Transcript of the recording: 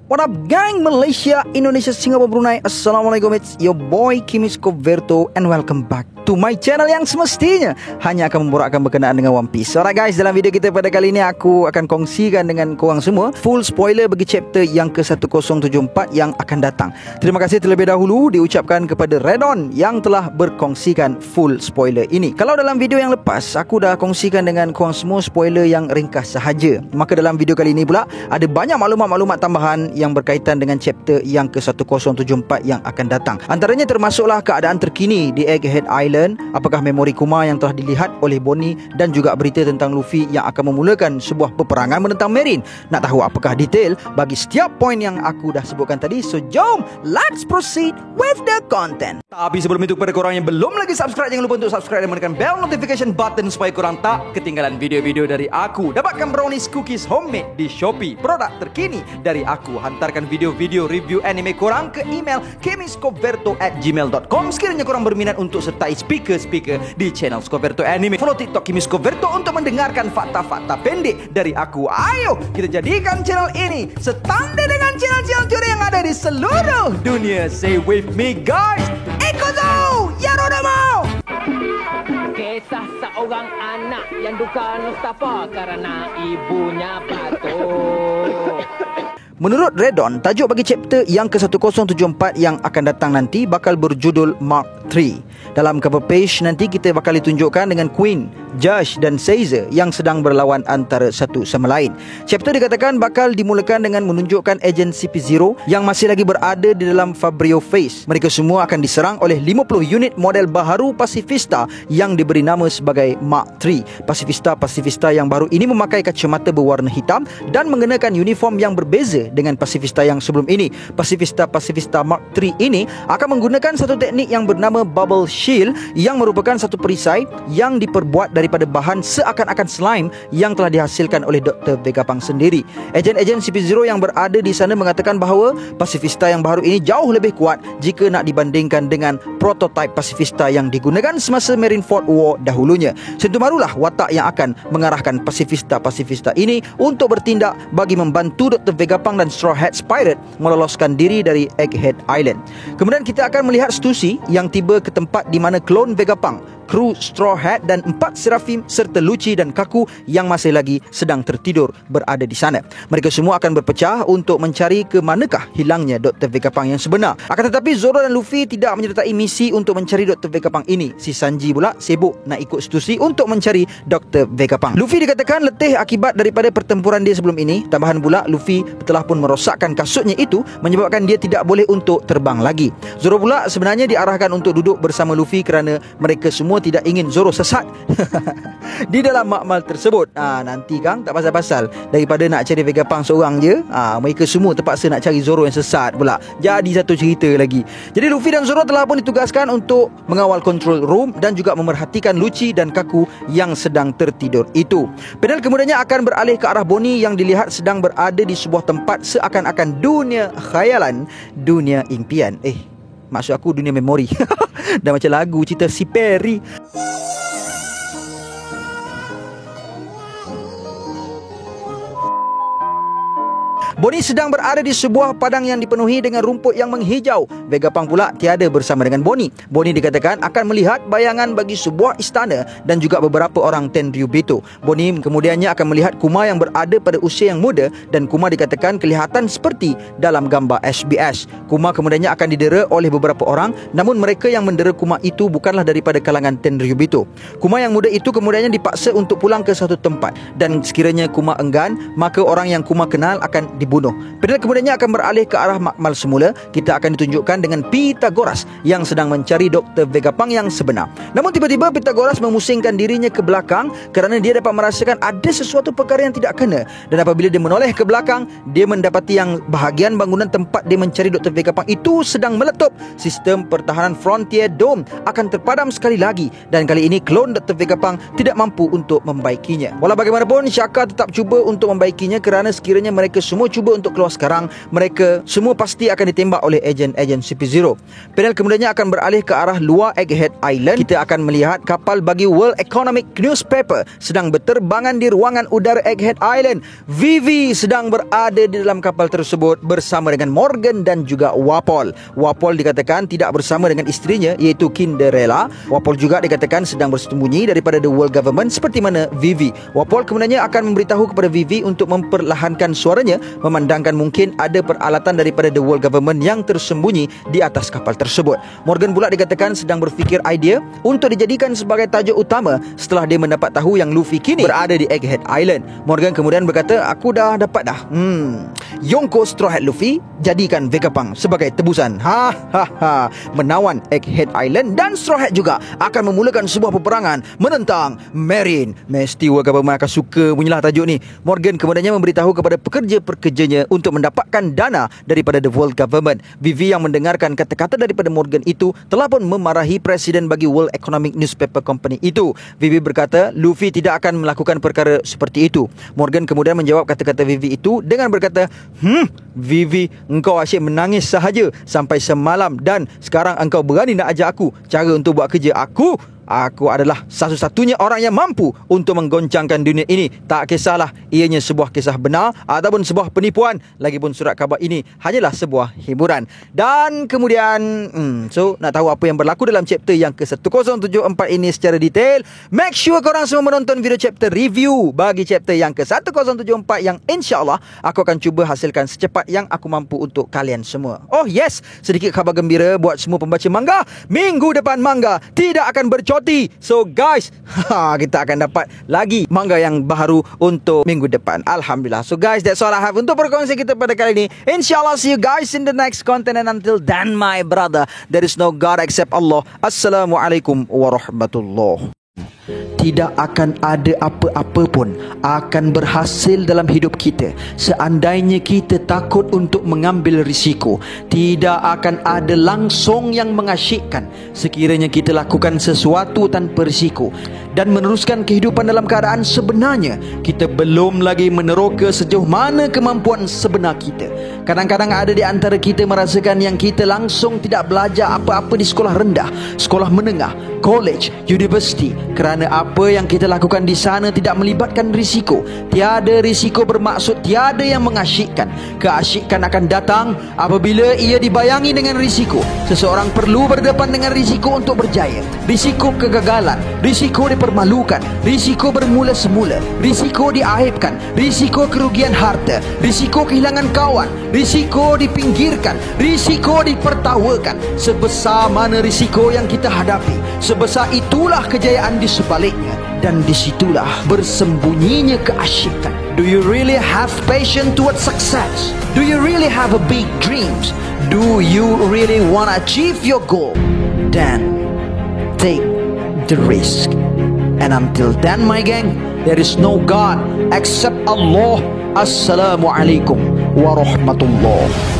What up gang, Malaysia, Indonesia, Singapura, Brunei. Assalamualaikum, it's your boy Kimis Coverto and welcome back to my channel yang semestinya hanya akan memborakkan berkenaan dengan One Piece. Alright guys, dalam video kita pada kali ini aku akan kongsikan dengan korang semua full spoiler bagi chapter yang ke-1074 yang akan datang. Terima kasih terlebih dahulu diucapkan kepada Redon yang telah berkongsikan full spoiler ini. Kalau dalam video yang lepas aku dah kongsikan dengan korang semua spoiler yang ringkas sahaja, maka dalam video kali ini pula ada banyak maklumat-maklumat tambahan yang berkaitan dengan chapter yang ke-1074 yang akan datang. Antaranya termasuklah keadaan terkini di Egghead Island, apakah memori Kuma yang telah dilihat oleh Bonnie, dan juga berita tentang Luffy yang akan memulakan sebuah peperangan menentang Marine. Nak tahu apakah detail bagi setiap poin yang aku dah sebutkan tadi? So jom, let's proceed with the content. Tapi sebelum itu, kepada korang yang belum lagi subscribe, jangan lupa untuk subscribe dan menekan bell notification button supaya korang tak ketinggalan video-video dari aku. Dapatkan brownies cookies homemade di Shopee, produk terkini dari aku. Hantarkan video-video review anime korang ke email kimiscoverto@gmail.com sekiranya korang berminat untuk sertai speaker-speaker di channel Scoverto Anime. Follow TikTok Kimis Coverto untuk mendengarkan fakta-fakta pendek dari aku. Ayo kita jadikan channel ini setanda dengan channel-channel curi yang ada di seluruh dunia. Say with me guys, Ikuzo Yarodomo. Kisah seorang anak yang duka Mustafa karena ibunya batuk. Menurut Redon, tajuk bagi chapter yang ke-1074 yang akan datang nanti bakal berjudul Mark III. Dalam cover page nanti kita bakal ditunjukkan dengan Queen, Judge dan Caesar yang sedang berlawan antara satu sama lain. Chapter dikatakan bakal dimulakan dengan menunjukkan ejen CP0 yang masih lagi berada di dalam Fabrio Phase. Mereka semua akan diserang oleh 50 unit model baharu Pacifista yang diberi nama sebagai Mark III. Pacifista yang baru ini memakai kacamata berwarna hitam dan mengenakan uniform yang berbeza dengan Pacifista yang sebelum ini. Pacifista Mark III ini akan menggunakan satu teknik yang bernama Bubble Shield yang merupakan satu perisai yang diperbuat daripada bahan seakan-akan slime yang telah dihasilkan oleh Dr. Vegapunk sendiri. Ejen-ejen CP0 yang berada di sana mengatakan bahawa Pacifista yang baru ini jauh lebih kuat jika nak dibandingkan dengan prototype Pacifista yang digunakan semasa Marineford War dahulunya. Sentumarulah watak yang akan mengarahkan Pacifista ini untuk bertindak bagi membantu Dr. Vegapunk dan Straw Hats Pirate meloloskan diri dari Egghead Island. Kemudian kita akan melihat Stussy yang tiba ke tempat di mana klon Vegapunk, kru Straw Hat dan 4 Seraphim serta Lucci dan Kaku yang masih lagi sedang tertidur berada di sana. Mereka semua akan berpecah untuk mencari ke manakah hilangnya Dr. Vegapunk yang sebenar. Akan tetapi Zoro dan Luffy tidak menyertai misi untuk mencari Dr. Vegapunk ini. Si Sanji pula sibuk nak ikut Stussy untuk mencari Dr. Vegapunk. Luffy dikatakan letih akibat daripada pertempuran dia sebelum ini. Tambahan pula Luffy telah pun merosakkan kasutnya itu menyebabkan dia tidak boleh untuk terbang lagi. Zoro pula sebenarnya diarahkan untuk duduk bersama Luffy kerana mereka semua tidak ingin Zoro sesat di dalam makmal tersebut. Nanti Kang tak pasal-pasal, daripada nak cari Vegapunk seorang je, mereka semua terpaksa nak cari Zoro yang sesat pula. Jadi satu cerita lagi. Jadi Luffy dan Zoro telah pun ditugaskan untuk mengawal control room dan juga memerhatikan Lucci dan Kaku yang sedang tertidur itu. Panel kemudiannya akan beralih ke arah Bonnie yang dilihat sedang berada di sebuah tempat seakan-akan dunia khayalan, dunia impian. Maksud aku dunia memori. Dah macam lagu cerita si Perry. Bonnie sedang berada di sebuah padang yang dipenuhi dengan rumput yang menghijau. Vegapunk pula tiada bersama dengan Bonnie. Bonnie dikatakan akan melihat bayangan bagi sebuah istana dan juga beberapa orang Tenryubito. Bonnie kemudiannya akan melihat Kuma yang berada pada usia yang muda dan Kuma dikatakan kelihatan seperti dalam gambar SBS. Kuma kemudiannya akan didera oleh beberapa orang, namun mereka yang mendera Kuma itu bukanlah daripada kalangan Tenryubito. Kuma yang muda itu kemudiannya dipaksa untuk pulang ke satu tempat dan sekiranya Kuma enggan, maka orang yang Kuma kenal akan dibunuh. Padahal kemudiannya akan beralih ke arah makmal semula. Kita akan ditunjukkan dengan Pythagoras yang sedang mencari Dr. Vegapunk yang sebenar. Namun tiba-tiba Pythagoras memusingkan dirinya ke belakang kerana dia dapat merasakan ada sesuatu perkara yang tidak kena. Dan apabila dia menoleh ke belakang, dia mendapati yang bahagian bangunan tempat dia mencari Dr. Vegapunk itu sedang meletup. Sistem pertahanan Frontier Dome akan terpadam sekali lagi dan kali ini klon Dr. Vegapunk tidak mampu untuk membaikinya. Walau bagaimanapun Shaka tetap cuba untuk membaikinya kerana sekiranya mereka semua cuba untuk keluar sekarang, mereka semua pasti akan ditembak oleh ejen-ejen CP0. Panel kemudiannya akan beralih ke arah luar Egghead Island. Kita akan melihat kapal bagi World Economic Newspaper sedang berterbangan di ruangan udara Egghead Island. Vivi sedang berada di dalam kapal tersebut bersama dengan Morgan dan juga Wapol. Wapol dikatakan tidak bersama dengan isterinya iaitu Cinderella. Wapol juga dikatakan sedang bersembunyi daripada the world government seperti mana Vivi. Wapol kemudiannya akan memberitahu kepada Vivi untuk memperlahankan suaranya memandangkan mungkin ada peralatan daripada the world government yang tersembunyi di atas kapal tersebut. Morgan pula dikatakan sedang berfikir idea untuk dijadikan sebagai tajuk utama setelah dia mendapat tahu yang Luffy kini berada di Egghead Island. Morgan kemudian berkata, aku dah dapat dah. Yonko Straw Hat Luffy jadikan Vegapunk sebagai tebusan. Menawan Egghead Island dan Straw Hat juga akan memulakan sebuah peperangan menentang Marine. Mesti world government akan suka punyalah tajuk ni. Morgan kemudiannya memberitahu kepada pekerja-pekerjanya untuk mendapatkan dana daripada the world government. Vivi yang mendengarkan kata-kata daripada Morgan itu telah pun memarahi presiden bagi World Economic Newspaper Company itu. Vivi berkata Luffy tidak akan melakukan perkara seperti itu. Morgan kemudian menjawab kata-kata Vivi itu dengan berkata, Vivi, engkau asyik menangis sahaja sampai semalam dan sekarang engkau berani nak ajar aku cara untuk buat kerja. Aku adalah satu-satunya orang yang mampu untuk menggoncangkan dunia ini. Tak kisahlah ianya sebuah kisah benar ataupun sebuah penipuan. Lagipun surat khabar ini hanyalah sebuah hiburan. Dan kemudian so nak tahu apa yang berlaku dalam chapter yang ke-1074 ini secara detail, make sure korang semua menonton video chapter review bagi chapter yang ke-1074 yang insyaAllah aku akan cuba hasilkan secepat yang aku mampu untuk kalian semua. Oh yes, sedikit khabar gembira buat semua pembaca manga. Minggu depan manga tidak akan bercoti. So guys, kita akan dapat lagi manga yang baru untuk minggu depan. Alhamdulillah. So guys, that's all I have untuk perkongsian kita pada kali ini. InsyaAllah see you guys in the next content. And until then my brother, there is no God except Allah. Assalamualaikum warahmatullahi. Tidak akan ada apa-apa pun akan berhasil dalam hidup kita seandainya kita takut untuk mengambil risiko. Tidak akan ada langsung yang mengasyikkan sekiranya kita lakukan sesuatu tanpa risiko dan meneruskan kehidupan dalam keadaan sebenarnya kita belum lagi meneroka sejauh mana kemampuan sebenar kita. Kadang-kadang ada di antara kita merasakan yang kita langsung tidak belajar apa-apa di sekolah rendah, sekolah menengah, college, university kerana apa yang kita lakukan di sana tidak melibatkan risiko. Tiada risiko bermaksud tiada yang mengasyikkan. Keasyikan akan datang apabila ia dibayangi dengan risiko. Seseorang perlu berdepan dengan risiko untuk berjaya. Risiko kegagalan, risiko dipermalukan, risiko bermula semula, risiko diaibkan, risiko kerugian harta, risiko kehilangan kawan, risiko dipinggirkan, risiko dipertawakan. Sebesar mana risiko yang kita hadapi, sebesar itulah kejayaan di sebaliknya. Dan disitulah bersembunyinya keasyikan. Do you really have passion towards success? Do you really have a big dreams? Do you really want to achieve your goal? Then take the risk. And until then my gang, there is no God except Allah. Assalamualaikum warahmatullahi